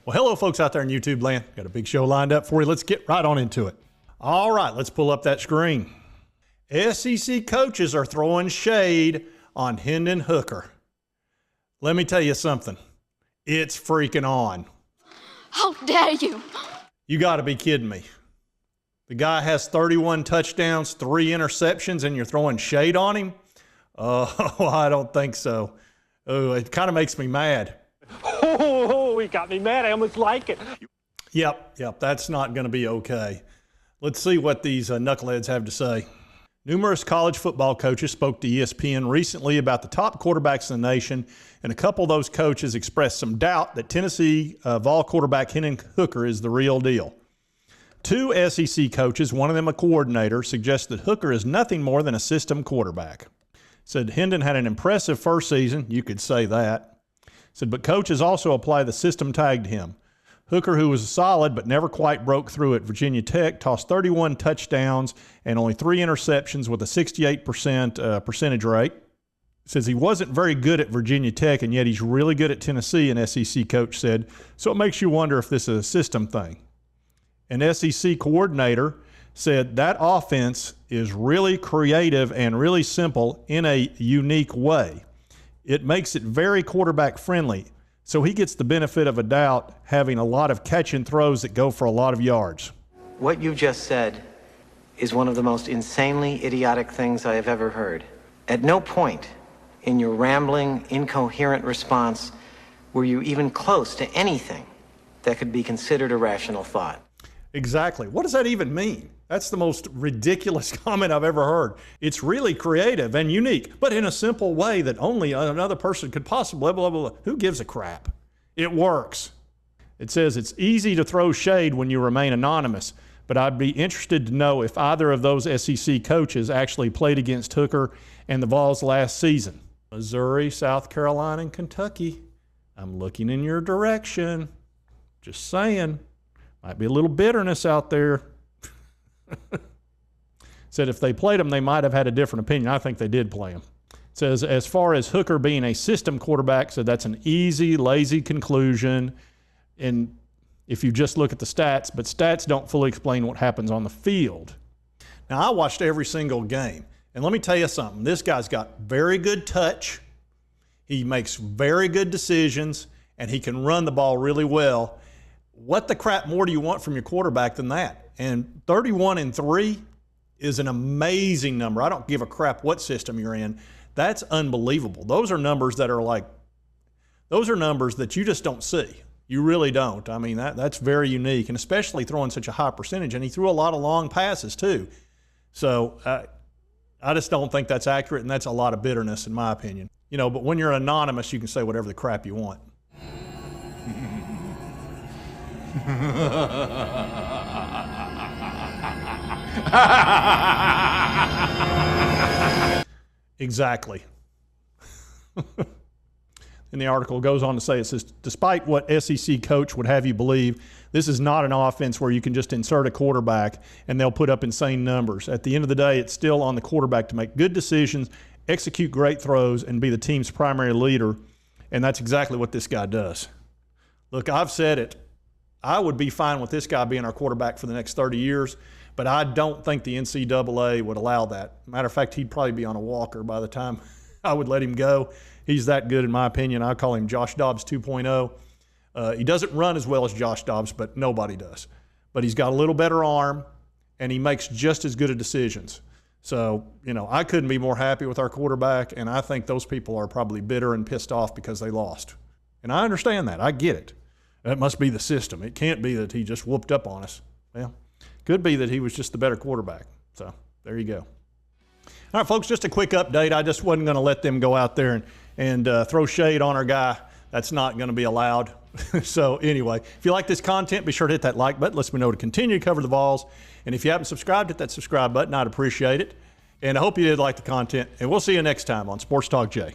Well, hello, folks out there in YouTube land. Got a big show lined up for you. Let's get right on into it. All right, let's pull up that screen. SEC coaches are throwing shade on Hendon Hooker. Let me tell you something. It's freaking on. How dare you? You got to be kidding me. The guy has 31 touchdowns, 3 interceptions, and you're throwing shade on him? Oh, I don't think so. Oh, it kind of makes me mad. Oh, he got me mad. I almost like it. Yep, that's not going to be okay. Let's see what these knuckleheads have to say. Numerous college football coaches spoke to ESPN recently about the top quarterbacks in the nation, and a couple of those coaches expressed some doubt that Tennessee Vol quarterback Hendon Hooker is the real deal. 2 SEC coaches, one of them a coordinator, suggested Hooker is nothing more than a system quarterback. Said Hendon had an impressive first season, you could say that. Said, but coaches also apply the system tag to him. Hooker, who was solid but never quite broke through at Virginia Tech, tossed 31 touchdowns and only 3 interceptions with a 68% percentage rate. Says he wasn't very good at Virginia Tech, and yet he's really good at Tennessee, an SEC coach said. So it makes you wonder if this is a system thing. An SEC coordinator said that offense is really creative and really simple in a unique way. It makes it very quarterback friendly. So he gets the benefit of a doubt having a lot of catch and throws that go for a lot of yards. What you just said is one of the most insanely idiotic things I have ever heard. At no point in your rambling, incoherent response were you even close to anything that could be considered a rational thought. Exactly. What does that even mean? That's the most ridiculous comment I've ever heard. It's really creative and unique, but in a simple way that only another person could possibly, blah, blah, blah. Who gives a crap? It works. It says it's easy to throw shade when you remain anonymous, but I'd be interested to know if either of those SEC coaches actually played against Hooker and the Vols last season. Missouri, South Carolina, and Kentucky. I'm looking in your direction. Just saying. Might be a little bitterness out there. Said if they played him, they might have had a different opinion. I think they did play him. Says as far as Hooker being a system quarterback, so that's an easy, lazy conclusion. And if you just look at the stats, but stats don't fully explain what happens on the field. Now, I watched every single game. And let me tell you something. This guy's got very good touch. He makes very good decisions, and he can run the ball really well. What the crap more do you want from your quarterback than that? And 31-3 is an amazing number. I don't give a crap what system you're in. That's unbelievable. Those are numbers that are like, those are numbers that you just don't see. You really don't. I mean, that's very unique, and especially throwing such a high percentage. And he threw a lot of long passes too. So I just don't think that's accurate, and that's a lot of bitterness in my opinion. You know, but when you're anonymous, you can say whatever the crap you want. Exactly. And the article goes on to say, it says, despite what SEC coach would have you believe, this is not an offense where you can just insert a quarterback and they'll put up insane numbers. At the end of the day, it's still on the quarterback to make good decisions, execute great throws, and be the team's primary leader. And that's exactly what this guy does. Look, I've said it. I would be fine with this guy being our quarterback for the next 30 years, but I don't think the NCAA would allow that. Matter of fact, he'd probably be on a walker by the time I would let him go. He's that good in my opinion. I call him Josh Dobbs 2.0. He doesn't run as well as Josh Dobbs, but nobody does. But he's got a little better arm, and he makes just as good of decisions. So, you know, I couldn't be more happy with our quarterback, and I think those people are probably bitter and pissed off because they lost. And I understand that. I get it. That must be the system. It can't be that he just whooped up on us. Well, could be that he was just the better quarterback. So there you go. All right, folks, just a quick update. I just wasn't going to let them go out there and throw shade on our guy. That's not going to be allowed. So anyway, if you like this content, be sure to hit that like button. Lets me know to continue to cover the Vols. And if you haven't subscribed, hit that subscribe button. I'd appreciate it. And I hope you did like the content. And we'll see you next time on Sports Talk Jay.